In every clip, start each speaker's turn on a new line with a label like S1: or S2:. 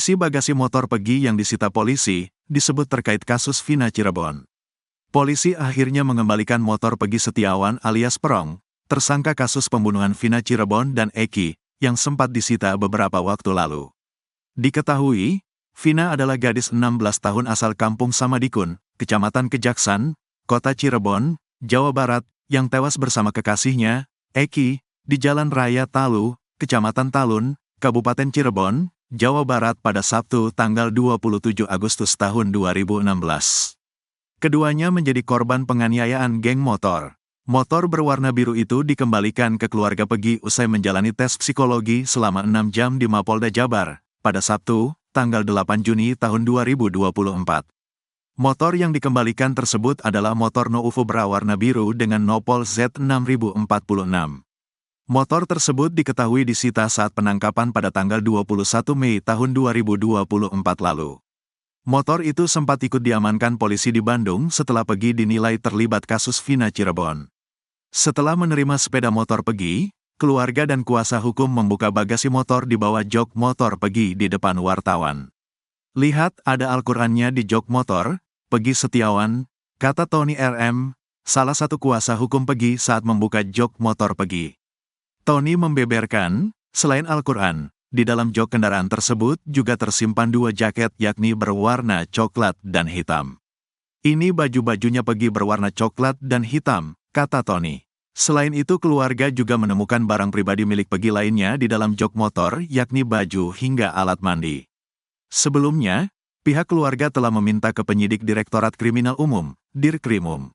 S1: Isi bagasi motor Peggy yang disita polisi, disebut terkait kasus Vina Cirebon. Polisi akhirnya mengembalikan motor Peggy Setiawan alias Perong, tersangka kasus pembunuhan Vina Cirebon dan Eki, yang sempat disita beberapa waktu lalu. Diketahui, Vina adalah gadis 16 tahun asal Kampung Samadikun, Kecamatan Kejaksan, Kota Cirebon, Jawa Barat, yang tewas bersama kekasihnya, Eki, di Jalan Raya Talu, Kecamatan Talun, Kabupaten Cirebon, Jawa Barat pada Sabtu tanggal 27 Agustus tahun 2016. Keduanya menjadi korban penganiayaan geng motor. Motor berwarna biru itu dikembalikan ke keluarga Peggy usai menjalani tes psikologi selama 6 jam di Mapolda Jabar, pada Sabtu, tanggal 8 Juni tahun 2024. Motor yang dikembalikan tersebut adalah motor Nouvo berwarna biru dengan nopol Z6046. Motor tersebut diketahui disita saat penangkapan pada tanggal 21 Mei tahun 2024 lalu. Motor itu sempat ikut diamankan polisi di Bandung setelah Peggy dinilai terlibat kasus Vina Cirebon. Setelah menerima sepeda motor Peggy, keluarga dan kuasa hukum membuka bagasi motor di bawah jok motor Peggy di depan wartawan. Lihat, ada Al-Qur'annya di jok motor, Peggy Setiawan, kata Tony RM, salah satu kuasa hukum Peggy saat membuka jok motor Peggy. Tony membeberkan, selain Al-Qur'an, di dalam jok kendaraan tersebut juga tersimpan 2 jaket yakni berwarna coklat dan hitam. Ini baju-bajunya Peggy berwarna coklat dan hitam, kata Tony. Selain itu keluarga juga menemukan barang pribadi milik Peggy lainnya di dalam jok motor yakni baju hingga alat mandi. Sebelumnya, pihak keluarga telah meminta ke penyidik Direktorat Kriminal Umum, Dirkrimum,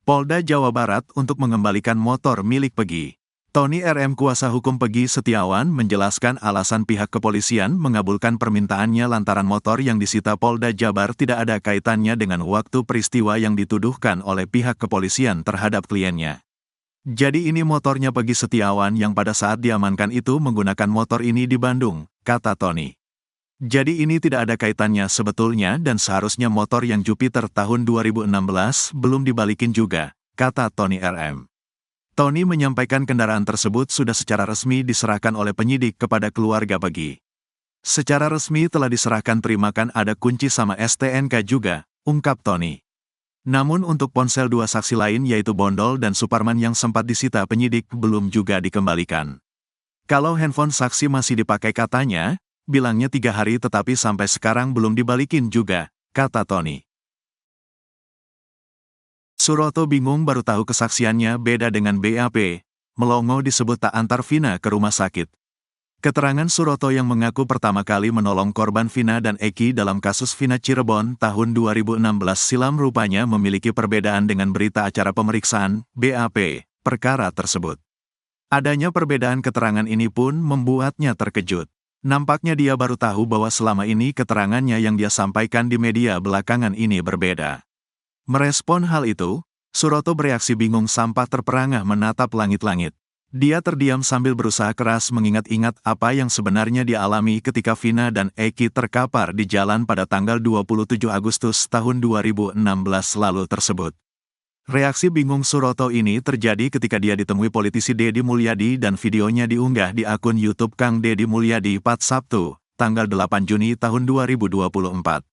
S1: Polda Jawa Barat untuk mengembalikan motor milik Peggy. Tony RM kuasa hukum Peggy Setiawan menjelaskan alasan pihak kepolisian mengabulkan permintaannya lantaran motor yang disita Polda Jabar tidak ada kaitannya dengan waktu peristiwa yang dituduhkan oleh pihak kepolisian terhadap kliennya. Jadi ini motornya Peggy Setiawan yang pada saat diamankan itu menggunakan motor ini di Bandung, kata Tony. Jadi ini tidak ada kaitannya sebetulnya dan seharusnya motor yang Jupiter tahun 2016 belum dibalikin juga, kata Tony RM. Tony menyampaikan kendaraan tersebut sudah secara resmi diserahkan oleh penyidik kepada keluarga Peggy. Secara resmi telah diserahkan, terimakan ada kunci sama STNK juga, ungkap Tony. Namun untuk ponsel 2 saksi lain yaitu Bondol dan Suparman yang sempat disita penyidik belum juga dikembalikan. Kalau handphone saksi masih dipakai katanya, bilangnya 3 hari tetapi sampai sekarang belum dibalikin juga, kata Tony. Suroto bingung baru tahu kesaksiannya beda dengan BAP, melongo disebut tak antar Vina ke rumah sakit. Keterangan Suroto yang mengaku pertama kali menolong korban Vina dan Eki dalam kasus Vina Cirebon tahun 2016 silam rupanya memiliki perbedaan dengan berita acara pemeriksaan, BAP, perkara tersebut. Adanya perbedaan keterangan ini pun membuatnya terkejut. Nampaknya dia baru tahu bahwa selama ini keterangannya yang dia sampaikan di media belakangan ini berbeda. Merespon hal itu, Suroto bereaksi bingung sampai terperangah menatap langit-langit. Dia terdiam sambil berusaha keras mengingat-ingat apa yang sebenarnya dialami ketika Vina dan Eki terkapar di jalan pada tanggal 27 Agustus tahun 2016 lalu tersebut. Reaksi bingung Suroto ini terjadi ketika dia ditemui politisi Deddy Mulyadi dan videonya diunggah di akun YouTube Kang Deddy Mulyadi pada Sabtu, tanggal 8 Juni tahun 2024.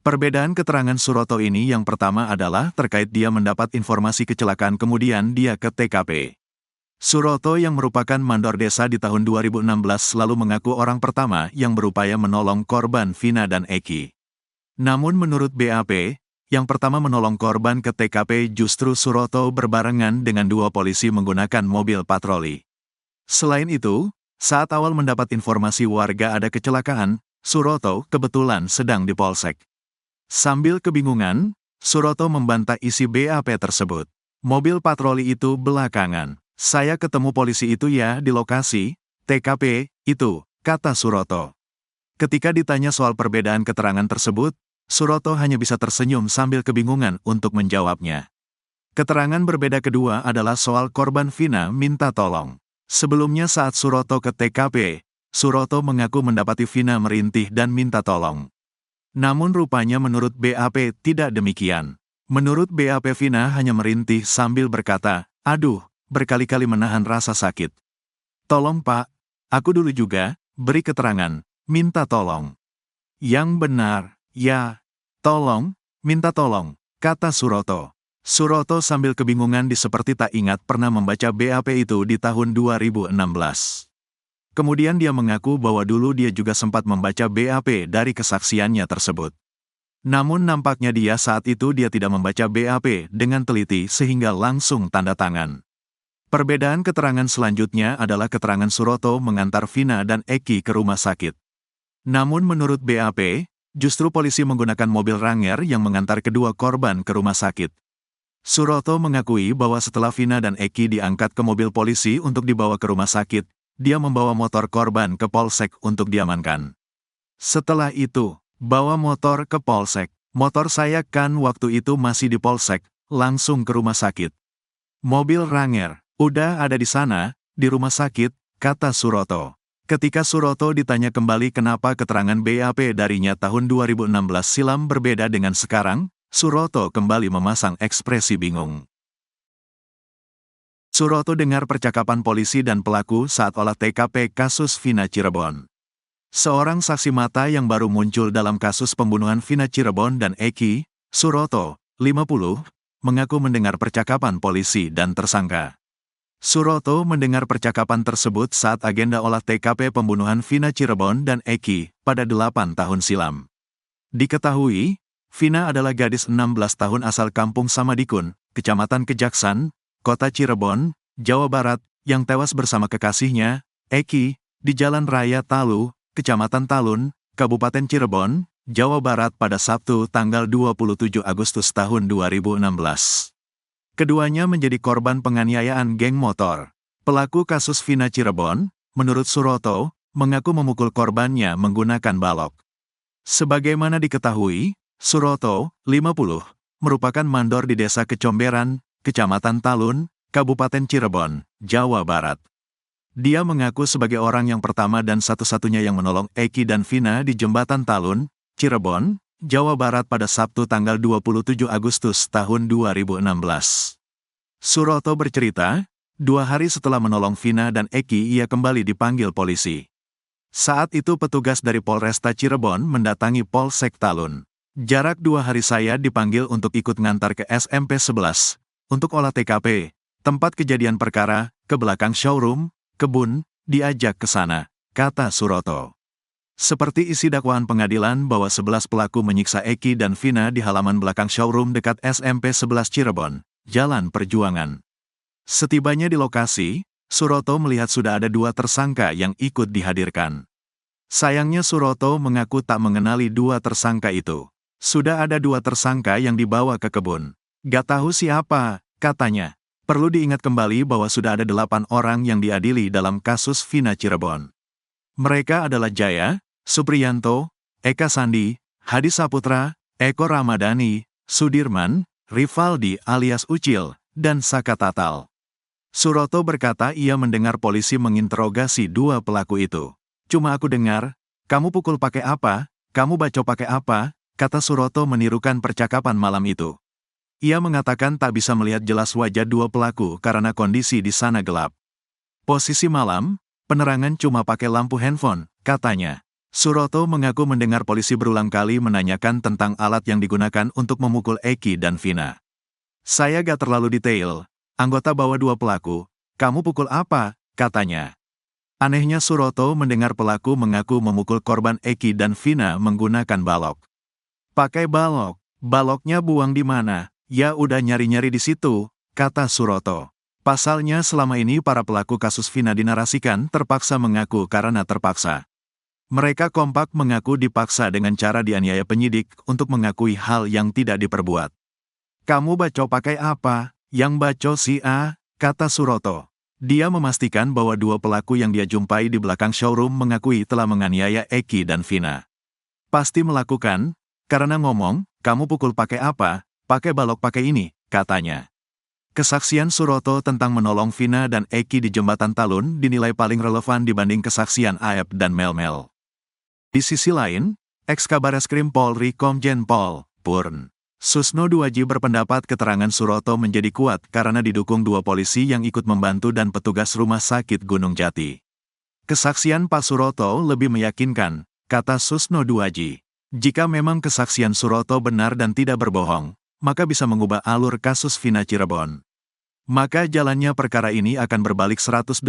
S1: Perbedaan keterangan Suroto ini yang pertama adalah terkait dia mendapat informasi kecelakaan kemudian dia ke TKP. Suroto yang merupakan mandor desa di tahun 2016 lalu mengaku orang pertama yang berupaya menolong korban Vina dan Eki. Namun menurut BAP, yang pertama menolong korban ke TKP justru Suroto berbarengan dengan 2 polisi menggunakan mobil patroli. Selain itu, saat awal mendapat informasi warga ada kecelakaan, Suroto kebetulan sedang di Polsek. Sambil kebingungan, Suroto membantah isi BAP tersebut. Mobil patroli itu belakangan. Saya ketemu polisi itu ya di lokasi, TKP, itu, kata Suroto. Ketika ditanya soal perbedaan keterangan tersebut, Suroto hanya bisa tersenyum sambil kebingungan untuk menjawabnya. Keterangan berbeda kedua adalah soal korban Vina minta tolong. Sebelumnya saat Suroto ke TKP, Suroto mengaku mendapati Vina merintih dan minta tolong. Namun rupanya menurut BAP tidak demikian. Menurut BAP Vina hanya merintih sambil berkata, "Aduh," berkali-kali menahan rasa sakit. "Tolong Pak, aku dulu juga," beri keterangan, minta tolong. Yang benar, ya. Tolong, minta tolong, kata Suroto. Suroto sambil kebingungan seperti tak ingat pernah membaca BAP itu di tahun 2016. Kemudian dia mengaku bahwa dulu dia juga sempat membaca BAP dari kesaksiannya tersebut. Namun nampaknya saat itu dia tidak membaca BAP dengan teliti sehingga langsung tanda tangan. Perbedaan keterangan selanjutnya adalah keterangan Suroto mengantar Vina dan Eki ke rumah sakit. Namun menurut BAP, justru polisi menggunakan mobil Ranger yang mengantar kedua korban ke rumah sakit. Suroto mengakui bahwa setelah Vina dan Eki diangkat ke mobil polisi untuk dibawa ke rumah sakit, dia membawa motor korban ke Polsek untuk diamankan. Setelah itu, bawa motor ke Polsek. Motor saya kan waktu itu masih di Polsek, langsung ke rumah sakit. Mobil Ranger, udah ada di sana, di rumah sakit, kata Suroto. Ketika Suroto ditanya kembali kenapa keterangan BAP darinya tahun 2016 silam berbeda dengan sekarang, Suroto kembali memasang ekspresi bingung. Suroto dengar percakapan polisi dan pelaku saat olah TKP kasus Vina Cirebon. Seorang saksi mata yang baru muncul dalam kasus pembunuhan Vina Cirebon dan Eki, Suroto, 50, mengaku mendengar percakapan polisi dan tersangka. Suroto mendengar percakapan tersebut saat agenda olah TKP pembunuhan Vina Cirebon dan Eki pada 8 tahun silam. Diketahui, Vina adalah gadis 16 tahun asal Kampung Samadikun, Kecamatan Kejaksan, Kota Cirebon, Jawa Barat, yang tewas bersama kekasihnya, Eki, di Jalan Raya Talu, Kecamatan Talun, Kabupaten Cirebon, Jawa Barat pada Sabtu tanggal 27 Agustus tahun 2016. Keduanya menjadi korban penganiayaan geng motor. Pelaku kasus Vina Cirebon, menurut Suroto, mengaku memukul korbannya menggunakan balok. Sebagaimana diketahui, Suroto, 50, merupakan mandor di Desa Kecomberan, Kecamatan Talun, Kabupaten Cirebon, Jawa Barat. Dia mengaku sebagai orang yang pertama dan satu-satunya yang menolong Eki dan Vina di Jembatan Talun, Cirebon, Jawa Barat pada Sabtu tanggal 27 Agustus tahun 2016. Suroto bercerita, 2 hari setelah menolong Vina dan Eki ia kembali dipanggil polisi. Saat itu petugas dari Polresta Cirebon mendatangi Polsek Talun. Jarak 2 hari saya dipanggil untuk ikut ngantar ke SMP 11, untuk olah TKP, tempat kejadian perkara, ke belakang showroom, kebun, diajak ke sana, kata Suroto. Seperti isi dakwaan pengadilan bahwa 11 pelaku menyiksa Eki dan Vina di halaman belakang showroom dekat SMP 11 Cirebon, Jalan Perjuangan. Setibanya di lokasi, Suroto melihat sudah ada 2 tersangka yang ikut dihadirkan. Sayangnya Suroto mengaku tak mengenali 2 tersangka itu. Sudah ada 2 tersangka yang dibawa ke kebun. Gak tahu siapa, katanya. Perlu diingat kembali bahwa sudah ada 8 orang yang diadili dalam kasus Vina Cirebon. Mereka adalah Jaya, Supriyanto, Eka Sandi, Hadi Saputra, Eko Ramadhani, Sudirman, Rivaldi alias Ucil, dan Saka Tatal. Suroto berkata ia mendengar polisi menginterogasi 2 pelaku itu. Cuma aku dengar, kamu pukul pakai apa, kamu bacok pakai apa, kata Suroto menirukan percakapan malam itu. Ia mengatakan tak bisa melihat jelas wajah 2 pelaku karena kondisi di sana gelap. Posisi malam, penerangan cuma pakai lampu handphone, katanya. Suroto mengaku mendengar polisi berulang kali menanyakan tentang alat yang digunakan untuk memukul Eki dan Vina. Saya gak terlalu detail, anggota bawa 2 pelaku, kamu pukul apa, katanya. Anehnya Suroto mendengar pelaku mengaku memukul korban Eki dan Vina menggunakan balok. Pakai balok, baloknya buang di mana? Ya udah nyari-nyari di situ, kata Suroto. Pasalnya selama ini para pelaku kasus Vina dinarasikan terpaksa mengaku karena terpaksa. Mereka kompak mengaku dipaksa dengan cara dianiaya penyidik untuk mengakui hal yang tidak diperbuat. Kamu bacok pakai apa? Yang bacok si A, kata Suroto. Dia memastikan bahwa 2 pelaku yang dia jumpai di belakang showroom mengakui telah menganiaya Eki dan Vina. Pasti melakukan, karena ngomong, kamu pukul pakai apa? Pakai balok pakai ini, katanya. Kesaksian Suroto tentang menolong Vina dan Eki di Jembatan Talun dinilai paling relevan dibanding kesaksian Aep dan Melmel. Di sisi lain, Ex-Kabareskrim Polri Komjen Pol Purn Susno Duaji berpendapat keterangan Suroto menjadi kuat karena didukung 2 polisi yang ikut membantu dan petugas rumah sakit Gunung Jati. Kesaksian Pak Suroto lebih meyakinkan, kata Susno Duaji. Jika memang kesaksian Suroto benar dan tidak berbohong, maka bisa mengubah alur kasus Vina Cirebon. Maka jalannya perkara ini akan berbalik 180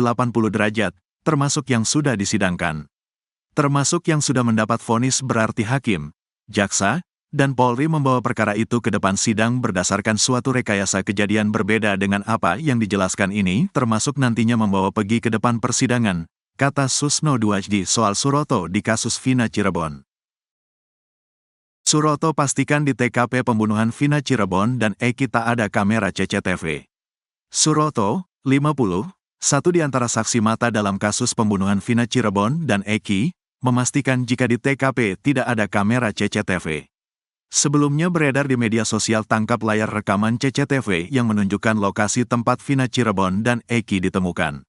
S1: derajat, termasuk yang sudah disidangkan. Termasuk yang sudah mendapat vonis berarti hakim, jaksa, dan Polri membawa perkara itu ke depan sidang berdasarkan suatu rekayasa kejadian berbeda dengan apa yang dijelaskan ini, termasuk nantinya membawa pergi ke depan persidangan, kata Susno Duajdi soal Suroto di kasus Vina Cirebon. Suroto pastikan di TKP pembunuhan Vina Cirebon dan Eki tak ada kamera CCTV. Suroto, 50, satu di antara saksi mata dalam kasus pembunuhan Vina Cirebon dan Eki, memastikan jika di TKP tidak ada kamera CCTV. Sebelumnya beredar di media sosial tangkap layar rekaman CCTV yang menunjukkan lokasi tempat Vina Cirebon dan Eki ditemukan.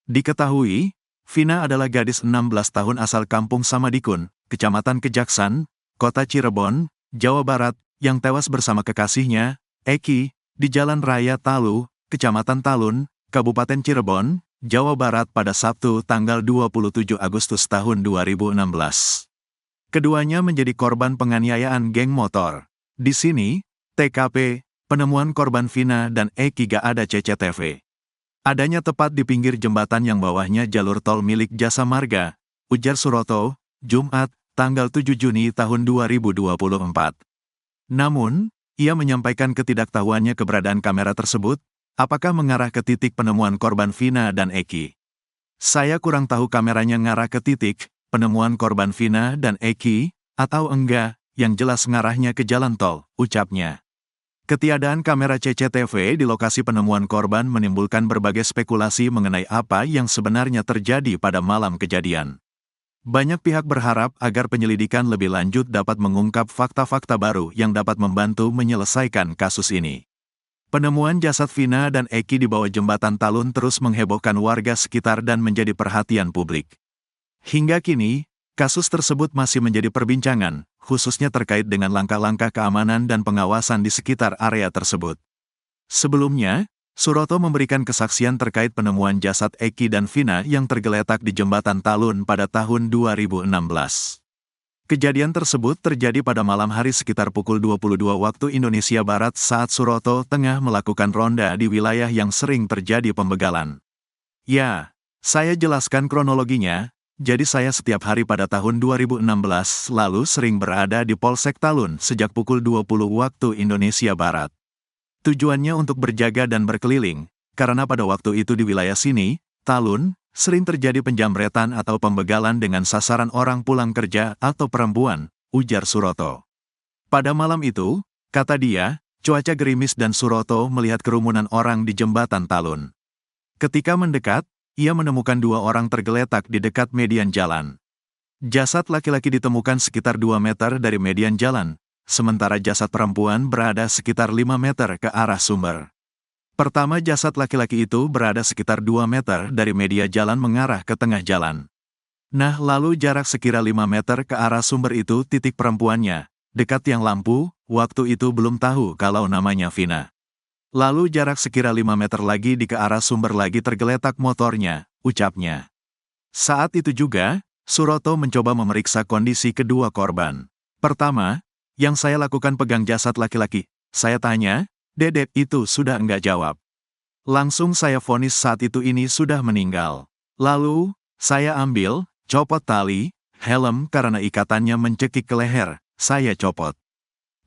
S1: Diketahui, Vina adalah gadis 16 tahun asal Kampung Samadikun, Kecamatan Kejaksan, Kota Cirebon, Jawa Barat, yang tewas bersama kekasihnya, Eki, di Jalan Raya Talu, Kecamatan Talun, Kabupaten Cirebon, Jawa Barat pada Sabtu tanggal 27 Agustus tahun 2016. Keduanya menjadi korban penganiayaan geng motor. Di sini, TKP, penemuan korban Vina dan Eki gak ada CCTV. Adanya tepat di pinggir jembatan yang bawahnya jalur tol milik Jasa Marga, ujar Suroto, Jumat, tanggal 7 Juni tahun 2024. Namun, ia menyampaikan ketidaktahuannya keberadaan kamera tersebut, apakah mengarah ke titik penemuan korban Vina dan Eki. Saya kurang tahu kameranya ngarah ke titik penemuan korban Vina dan Eki, atau enggak, yang jelas ngarahnya ke jalan tol, ucapnya. Ketiadaan kamera CCTV di lokasi penemuan korban menimbulkan berbagai spekulasi mengenai apa yang sebenarnya terjadi pada malam kejadian. Banyak pihak berharap agar penyelidikan lebih lanjut dapat mengungkap fakta-fakta baru yang dapat membantu menyelesaikan kasus ini. Penemuan jasad Vina dan Eki di bawah jembatan Talun terus menghebohkan warga sekitar dan menjadi perhatian publik. Hingga kini, kasus tersebut masih menjadi perbincangan, khususnya terkait dengan langkah-langkah keamanan dan pengawasan di sekitar area tersebut. Sebelumnya, Suroto memberikan kesaksian terkait penemuan jasad Eki dan Vina yang tergeletak di jembatan Talun pada tahun 2016. Kejadian tersebut terjadi pada malam hari sekitar pukul 22 waktu Indonesia Barat saat Suroto tengah melakukan ronda di wilayah yang sering terjadi pembegalan. Ya, saya jelaskan kronologinya, jadi saya setiap hari pada tahun 2016 lalu sering berada di Polsek Talun sejak pukul 20 waktu Indonesia Barat. Tujuannya untuk berjaga dan berkeliling, karena pada waktu itu di wilayah sini, Talun, sering terjadi penjamretan atau pembegalan dengan sasaran orang pulang kerja atau perempuan, ujar Suroto. Pada malam itu, kata dia, cuaca gerimis dan Suroto melihat kerumunan orang di jembatan Talun. Ketika mendekat, ia menemukan dua orang tergeletak di dekat median jalan. Jasad laki-laki ditemukan sekitar 2 meter dari median jalan, sementara jasad perempuan berada sekitar 5 meter ke arah sumber. Pertama jasad laki-laki itu berada sekitar 2 meter dari media jalan mengarah ke tengah jalan. Nah lalu jarak sekira 5 meter ke arah sumber itu titik perempuannya, dekat tiang lampu, waktu itu belum tahu kalau namanya Vina. Lalu jarak sekira 5 meter lagi di ke arah sumber lagi tergeletak motornya, ucapnya. Saat itu juga, Suroto mencoba memeriksa kondisi kedua korban. Pertama, yang saya lakukan pegang jasad laki-laki. Saya tanya, "Dedek itu sudah enggak jawab." Langsung saya vonis saat itu ini sudah meninggal. Lalu, saya ambil, copot tali, helm karena ikatannya mencekik ke leher, saya copot.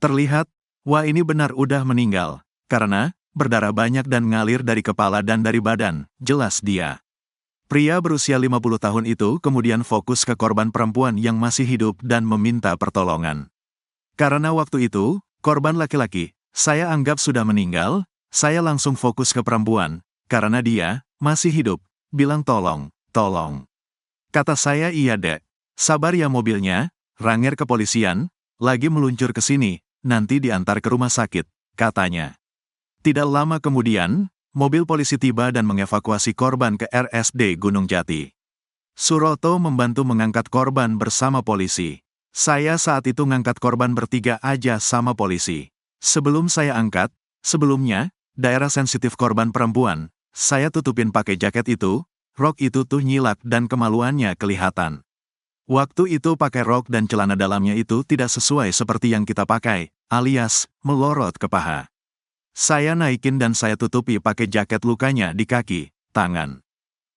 S1: Terlihat, wah ini benar udah meninggal, karena berdarah banyak dan ngalir dari kepala dan dari badan, jelas dia. Pria berusia 50 tahun itu kemudian fokus ke korban perempuan yang masih hidup dan meminta pertolongan. Karena waktu itu, korban laki-laki, saya anggap sudah meninggal, saya langsung fokus ke perempuan, karena dia masih hidup, bilang tolong, tolong. Kata saya iya dek, sabar ya mobilnya, ranger kepolisian, lagi meluncur ke sini, nanti diantar ke rumah sakit, katanya. Tidak lama kemudian, mobil polisi tiba dan mengevakuasi korban ke RSD Gunung Jati. Suroto membantu mengangkat korban bersama polisi. Saya saat itu ngangkat korban bertiga aja sama polisi. Sebelum saya angkat, sebelumnya, daerah sensitif korban perempuan, saya tutupin pakai jaket itu, rok itu tuh nyilak dan kemaluannya kelihatan. Waktu itu pakai rok dan celana dalamnya itu tidak sesuai seperti yang kita pakai, alias melorot ke paha. Saya naikin dan saya tutupi pakai jaket lukanya di kaki, tangan.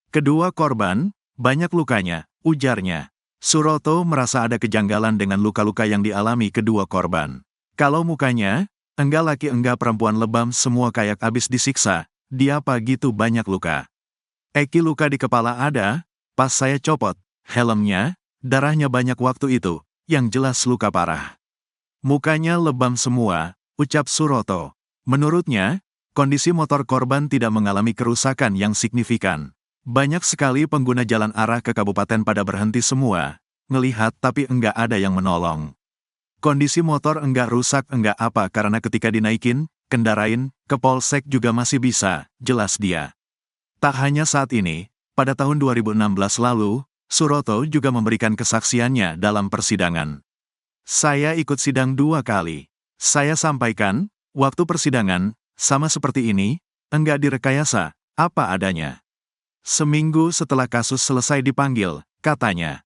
S1: Kedua korban, banyak lukanya, ujarnya. Suroto merasa ada kejanggalan dengan luka-luka yang dialami kedua korban. Kalau mukanya, enggak laki enggak perempuan lebam semua kayak abis disiksa, dia apa gitu banyak luka. Eki luka di kepala ada, pas saya copot, helmnya, darahnya banyak waktu itu, yang jelas luka parah. Mukanya lebam semua, ucap Suroto. Menurutnya, kondisi motor korban tidak mengalami kerusakan yang signifikan. Banyak sekali pengguna jalan arah ke kabupaten pada berhenti semua, ngelihat tapi enggak ada yang menolong. Kondisi motor enggak rusak enggak apa karena ketika dinaikin, kendarain, ke polsek juga masih bisa, jelas dia. Tak hanya saat ini, pada tahun 2016 lalu, Suroto juga memberikan kesaksiannya dalam persidangan. Saya ikut sidang 2 kali. Saya sampaikan, waktu persidangan, sama seperti ini, enggak direkayasa, apa adanya. Seminggu setelah kasus selesai dipanggil, katanya.